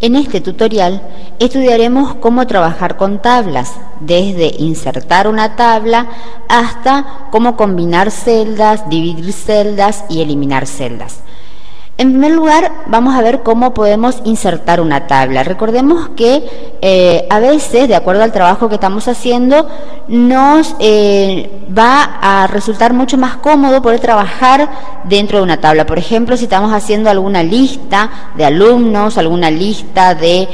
En este tutorial estudiaremos cómo trabajar con tablas, desde insertar una tabla hasta cómo combinar celdas, dividir celdas y eliminar celdas. En primer lugar, vamos a ver cómo podemos insertar una tabla. Recordemos que a veces, de acuerdo al trabajo que estamos haciendo, nos va a resultar mucho más cómodo poder trabajar dentro de una tabla. Por ejemplo, si estamos haciendo alguna lista de alumnos, alguna lista de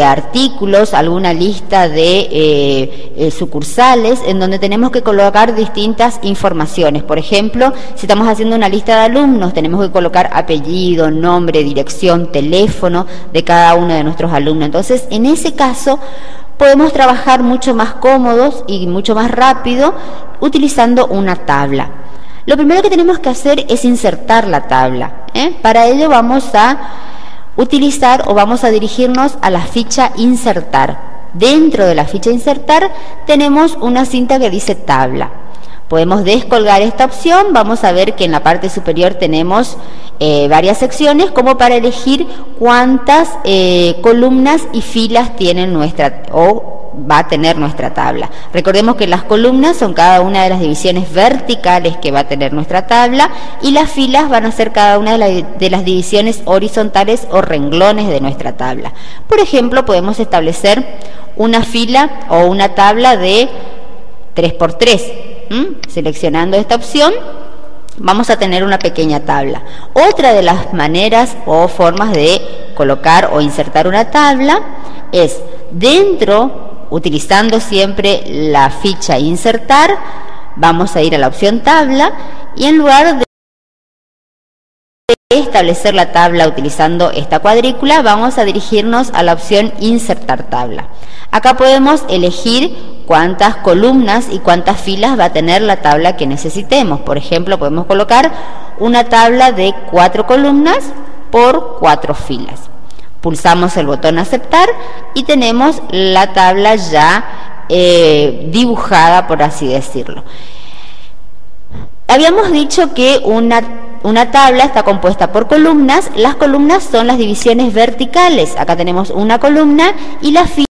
artículos, alguna lista de sucursales, en donde tenemos que colocar distintas informaciones. Por ejemplo, si estamos haciendo una lista de alumnos, tenemos que colocar apellido, nombre, dirección, teléfono de cada uno de nuestros alumnos. Entonces, en ese caso, podemos trabajar mucho más cómodos y mucho más rápido utilizando una tabla. Lo primero que tenemos que hacer es insertar la tabla. Para ello vamos a utilizar o vamos a dirigirnos a la ficha insertar. Dentro de la ficha insertar tenemos una cinta que dice tabla. Podemos descolgar esta opción. Vamos a ver que en la parte superior tenemos varias secciones como para elegir cuántas columnas y filas tiene va a tener nuestra tabla. Recordemos que las columnas son cada una de las divisiones verticales que va a tener nuestra tabla y las filas van a ser cada una de las divisiones horizontales o renglones de nuestra tabla. Por ejemplo, podemos establecer una fila o una tabla de 3×3. Seleccionando esta opción vamos a tener una pequeña tabla. Otra de las maneras o formas de colocar o insertar una tabla es utilizando siempre la ficha insertar, vamos a ir a la opción tabla y en lugar de establecer la tabla utilizando esta cuadrícula, vamos a dirigirnos a la opción insertar tabla. Acá podemos elegir cuántas columnas y cuántas filas va a tener la tabla que necesitemos. Por ejemplo, podemos colocar una tabla de 4 columnas por 4 filas. Pulsamos el botón aceptar y tenemos la tabla ya dibujada, por así decirlo. Habíamos dicho que una tabla está compuesta por columnas. Las columnas son las divisiones verticales. Acá tenemos una columna y las filas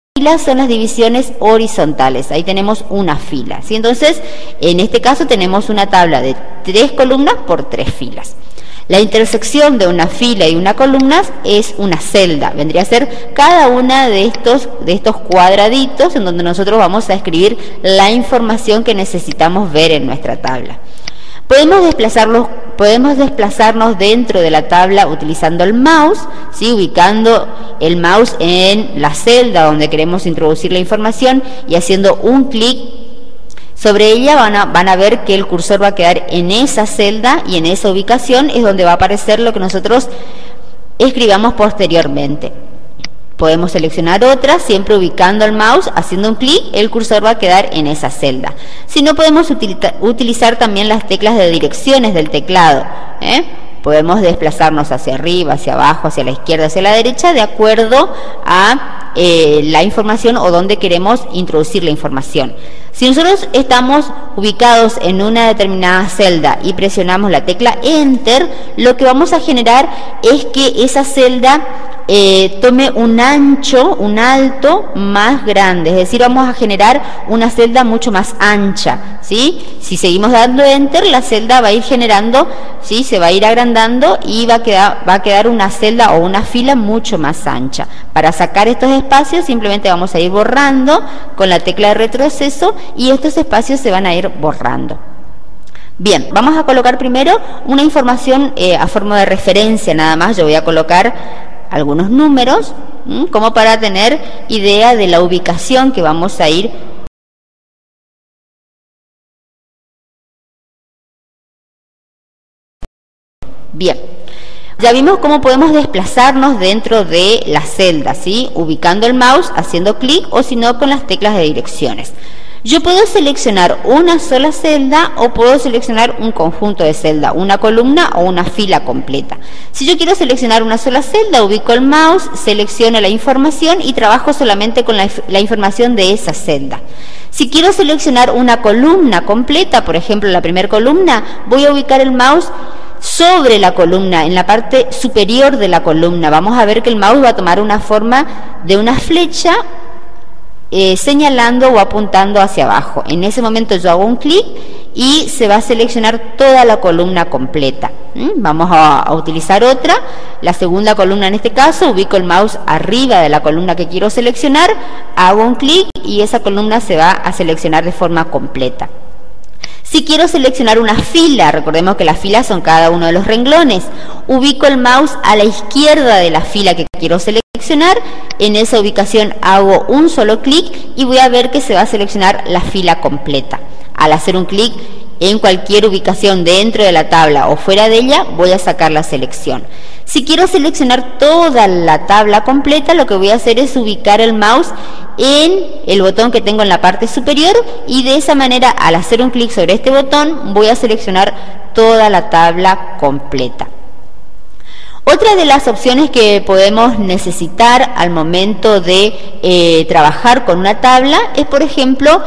son las divisiones horizontales. Ahí tenemos una fila, ¿sí? Entonces, en este caso tenemos una tabla de 3 columnas por 3 filas. La intersección de una fila y una columna es una celda. Vendría a ser cada una de estos cuadraditos en donde nosotros vamos a escribir la información que necesitamos ver en nuestra tabla. Podemos desplazarnos dentro de la tabla utilizando el mouse, ¿sí? Ubicando el mouse en la celda donde queremos introducir la información y haciendo un clic sobre ella van a ver que el cursor va a quedar en esa celda y en esa ubicación es donde va a aparecer lo que nosotros escribamos posteriormente. Podemos seleccionar otra, siempre ubicando el mouse, haciendo un clic, el cursor va a quedar en esa celda. Si no, podemos utilizar también las teclas de direcciones del teclado. Podemos desplazarnos hacia arriba, hacia abajo, hacia la izquierda, hacia la derecha, de acuerdo a la información o donde queremos introducir la información. Si nosotros estamos ubicados en una determinada celda y presionamos la tecla Enter, lo que vamos a generar es que esa celda tome un ancho, un alto más grande, es decir, vamos a generar una celda mucho más ancha, ¿sí? Si seguimos dando Enter, la celda va a ir generando, ¿sí? Se va a ir agrandando y va a quedar una celda o una fila mucho más ancha. Para sacar estos espacios simplemente vamos a ir borrando con la tecla de retroceso y estos espacios se van a ir borrando. Bien, vamos a colocar primero una información a forma de referencia nada más. Yo voy a colocar algunos números, como para tener idea de la ubicación que vamos a ir. Bien, ya vimos cómo podemos desplazarnos dentro de la celda, ¿sí? Ubicando el mouse, haciendo clic o si no con las teclas de direcciones. Yo puedo seleccionar una sola celda o puedo seleccionar un conjunto de celdas, una columna o una fila completa. Si yo quiero seleccionar una sola celda, ubico el mouse, selecciono la información y trabajo solamente con la información de esa celda. Si quiero seleccionar una columna completa, por ejemplo la primera columna, voy a ubicar el mouse sobre la columna, en la parte superior de la columna. Vamos a ver que el mouse va a tomar una forma de una flecha señalando o apuntando hacia abajo. En ese momento yo hago un clic y se va a seleccionar toda la columna completa. Vamos a utilizar otra, la segunda columna en este caso. Ubico el mouse arriba de la columna que quiero seleccionar, hago un clic y esa columna se va a seleccionar de forma completa. Si quiero seleccionar una fila, recordemos que las filas son cada uno de los renglones, ubico el mouse a la izquierda de la fila que quiero seleccionar. En esa ubicación hago un solo clic y voy a ver que se va a seleccionar la fila completa. Al hacer un clic en cualquier ubicación dentro de la tabla o fuera de ella, voy a sacar la selección. Si quiero seleccionar toda la tabla completa, lo que voy a hacer es ubicar el mouse en el botón que tengo en la parte superior y de esa manera, al hacer un clic sobre este botón, voy a seleccionar toda la tabla completa. Otra de las opciones que podemos necesitar al momento de trabajar con una tabla es, por ejemplo,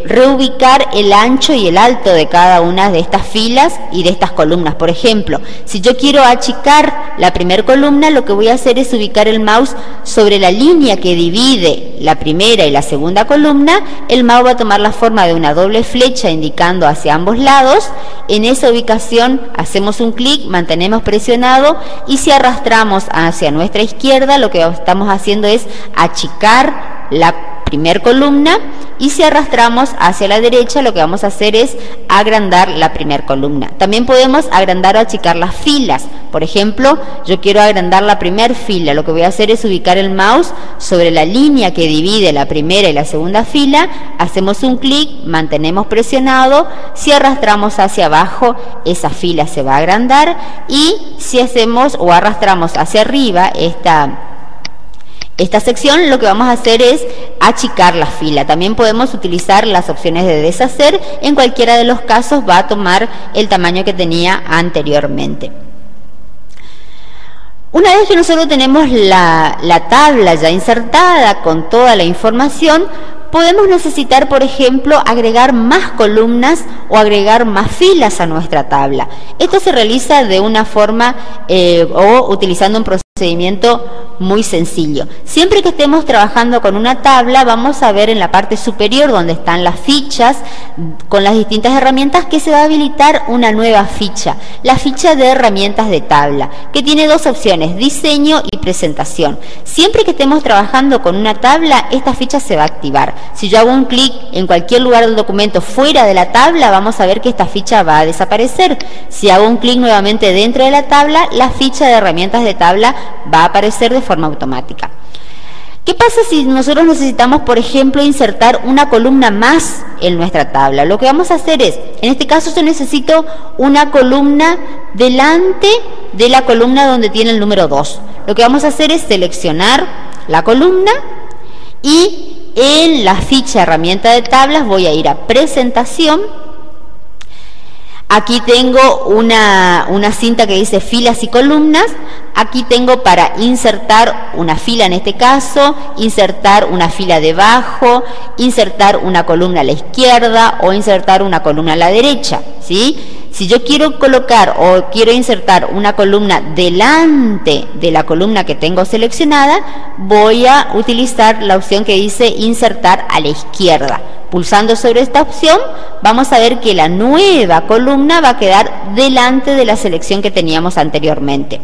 reubicar el ancho y el alto de cada una de estas filas y de estas columnas. Por ejemplo, si yo quiero achicar la primera columna, lo que voy a hacer es ubicar el mouse sobre la línea que divide la primera y la segunda columna. El mouse va a tomar la forma de una doble flecha indicando hacia ambos lados. En esa ubicación hacemos un clic, mantenemos presionado y si arrastramos hacia nuestra izquierda, lo que estamos haciendo es achicar la primera columna, y si arrastramos hacia la derecha, lo que vamos a hacer es agrandar la primera columna. También podemos agrandar o achicar las filas. Por ejemplo, yo quiero agrandar la primera fila, lo que voy a hacer es ubicar el mouse sobre la línea que divide la primera y la segunda fila, hacemos un clic, mantenemos presionado, si arrastramos hacia abajo, esa fila se va a agrandar, y si hacemos o arrastramos hacia arriba esta sección, lo que vamos a hacer es achicar la fila. También podemos utilizar las opciones de deshacer. En cualquiera de los casos va a tomar el tamaño que tenía anteriormente. Una vez que nosotros tenemos la tabla ya insertada con toda la información, podemos necesitar, por ejemplo, agregar más columnas o agregar más filas a nuestra tabla. Esto se realiza de una forma o utilizando un procedimiento muy sencillo. Siempre que estemos trabajando con una tabla, vamos a ver en la parte superior donde están las fichas con las distintas herramientas que se va a habilitar una nueva ficha, la ficha de herramientas de tabla, que tiene dos opciones, diseño y presentación. Siempre que estemos trabajando con una tabla, esta ficha se va a activar. Si yo hago un clic en cualquier lugar del documento fuera de la tabla, vamos a ver que esta ficha va a desaparecer. Si hago un clic nuevamente dentro de la tabla, la ficha de herramientas de tabla va a aparecer de forma automática. ¿Qué pasa si nosotros necesitamos, por ejemplo, insertar una columna más en nuestra tabla? Lo que vamos a hacer es, en este caso yo necesito una columna delante de la columna donde tiene el número 2. Lo que vamos a hacer es seleccionar la columna y en la ficha herramienta de tablas voy a ir a presentación. Aquí tengo una cinta que dice filas y columnas. Aquí tengo para insertar una fila en este caso, insertar una fila debajo, insertar una columna a la izquierda o insertar una columna a la derecha, ¿sí? Si yo quiero colocar o quiero insertar una columna delante de la columna que tengo seleccionada, voy a utilizar la opción que dice insertar a la izquierda. Pulsando sobre esta opción, vamos a ver que la nueva columna va a quedar delante de la selección que teníamos anteriormente.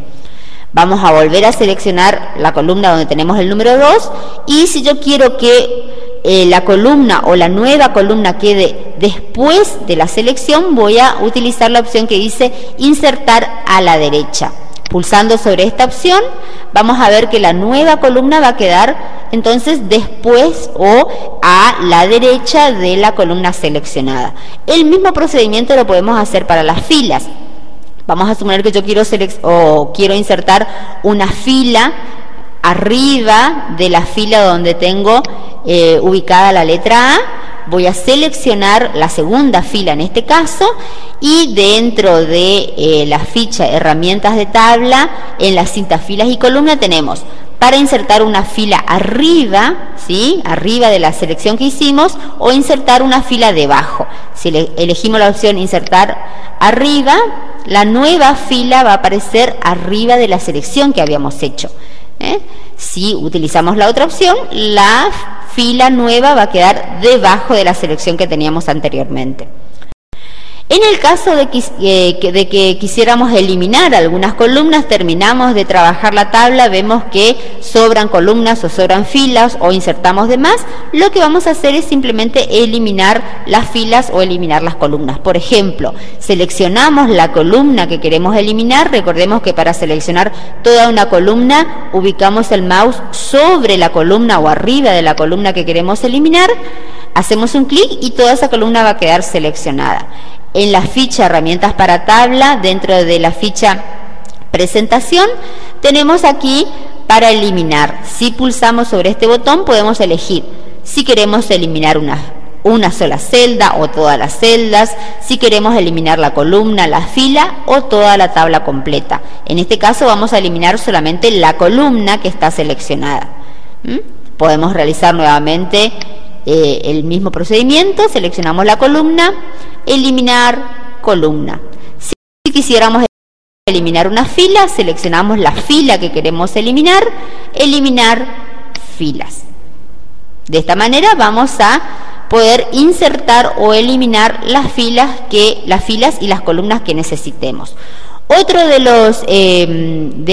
Vamos a volver a seleccionar la columna donde tenemos el número 2 y si yo quiero que la columna o la nueva columna quede después de la selección, voy a utilizar la opción que dice insertar a la derecha. Pulsando sobre esta opción, vamos a ver que la nueva columna va a quedar entonces después o a la derecha de la columna seleccionada. El mismo procedimiento lo podemos hacer para las filas. Vamos a suponer que yo quiero insertar una fila arriba de la fila donde tengo ubicada la letra A. Voy a seleccionar la segunda fila en este caso y dentro de la ficha herramientas de tabla, en la cinta filas y columna tenemos para insertar una fila arriba, ¿sí? Arriba de la selección que hicimos, o insertar una fila debajo. Si elegimos la opción insertar arriba, la nueva fila va a aparecer arriba de la selección que habíamos hecho. Si utilizamos la otra opción, la fila nueva va a quedar debajo de la selección que teníamos anteriormente. En el caso de que quisiéramos eliminar algunas columnas, terminamos de trabajar la tabla, vemos que sobran columnas o sobran filas o insertamos de más, lo que vamos a hacer es simplemente eliminar las filas o eliminar las columnas. Por ejemplo, seleccionamos la columna que queremos eliminar. Recordemos que para seleccionar toda una columna, ubicamos el mouse sobre la columna o arriba de la columna que queremos eliminar, hacemos un clic y toda esa columna va a quedar seleccionada. En la ficha herramientas para tabla, dentro de la ficha presentación, tenemos aquí para eliminar. Si pulsamos sobre este botón podemos elegir si queremos eliminar una sola celda o todas las celdas, si queremos eliminar la columna, la fila o toda la tabla completa. En este caso vamos a eliminar solamente la columna que está seleccionada. Podemos realizar nuevamente el mismo procedimiento, seleccionamos la columna, eliminar columna. Si quisiéramos eliminar una fila, seleccionamos la fila que queremos eliminar, eliminar filas. De esta manera vamos a poder insertar o eliminar las filas y las columnas que necesitemos. Otro de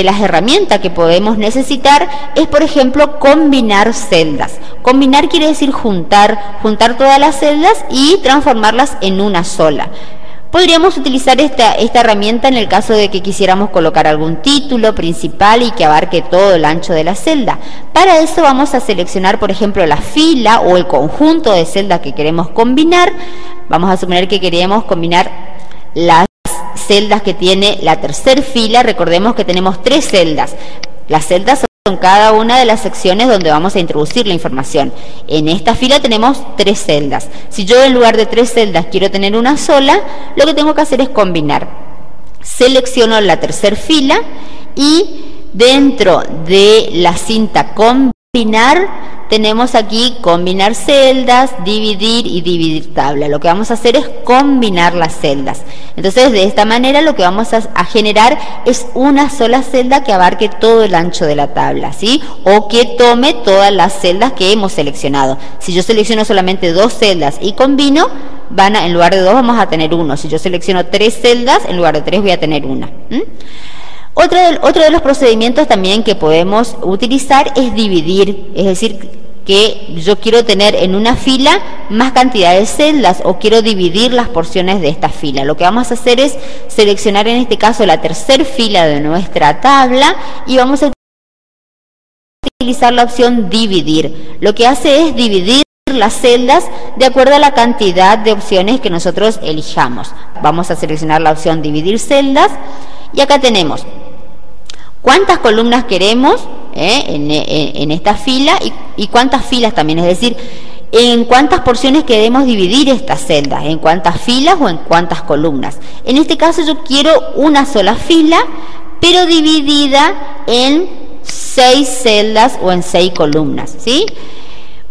las herramientas que podemos necesitar es, por ejemplo, combinar celdas. Combinar quiere decir juntar todas las celdas y transformarlas en una sola. Podríamos utilizar esta herramienta en el caso de que quisiéramos colocar algún título principal y que abarque todo el ancho de la celda. Para eso vamos a seleccionar, por ejemplo, la fila o el conjunto de celdas que queremos combinar. Vamos a suponer que queremos combinar las celdas que tiene la tercera fila. Recordemos que tenemos 3 celdas. Las celdas son cada una de las secciones donde vamos a introducir la información. En esta fila tenemos 3 celdas. Si yo en lugar de 3 celdas quiero tener una sola, lo que tengo que hacer es combinar. Selecciono la tercera fila y dentro de la cinta combinar tenemos aquí combinar celdas, dividir y dividir tabla. Lo que vamos a hacer es combinar las celdas. Entonces, de esta manera lo que vamos a generar es una sola celda que abarque todo el ancho de la tabla, ¿sí? O que tome todas las celdas que hemos seleccionado. Si yo selecciono solamente 2 celdas y combino, en lugar de 2 vamos a tener 1. Si yo selecciono 3 celdas, en lugar de 3 voy a tener 1. Otro de los procedimientos también que podemos utilizar es dividir, es decir, que yo quiero tener en una fila más cantidad de celdas o quiero dividir las porciones de esta fila. Lo que vamos a hacer es seleccionar en este caso la tercera fila de nuestra tabla y vamos a utilizar la opción dividir. Lo que hace es dividir las celdas de acuerdo a la cantidad de opciones que nosotros elijamos. Vamos a seleccionar la opción dividir celdas y acá tenemos cuántas columnas queremos en esta fila y cuántas filas también, es decir, en cuántas porciones queremos dividir estas celdas, en cuántas filas o en cuántas columnas. En este caso yo quiero una sola fila, pero dividida en 6 celdas o en 6 columnas, ¿sí?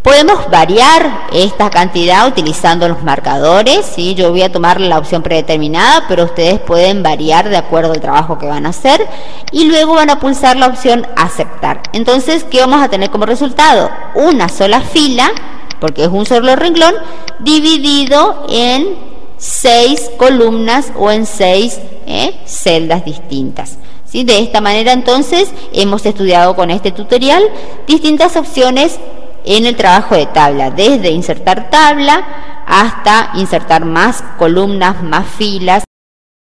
Podemos variar esta cantidad utilizando los marcadores, ¿sí? Yo voy a tomar la opción predeterminada, pero ustedes pueden variar de acuerdo al trabajo que van a hacer y luego van a pulsar la opción aceptar. Entonces, ¿qué vamos a tener como resultado? Una sola fila, porque es un solo renglón, dividido en 6 columnas o en 6 celdas distintas. ¿Sí? De esta manera, entonces, hemos estudiado con este tutorial distintas opciones en el trabajo de tabla, desde insertar tabla hasta insertar más columnas, más filas,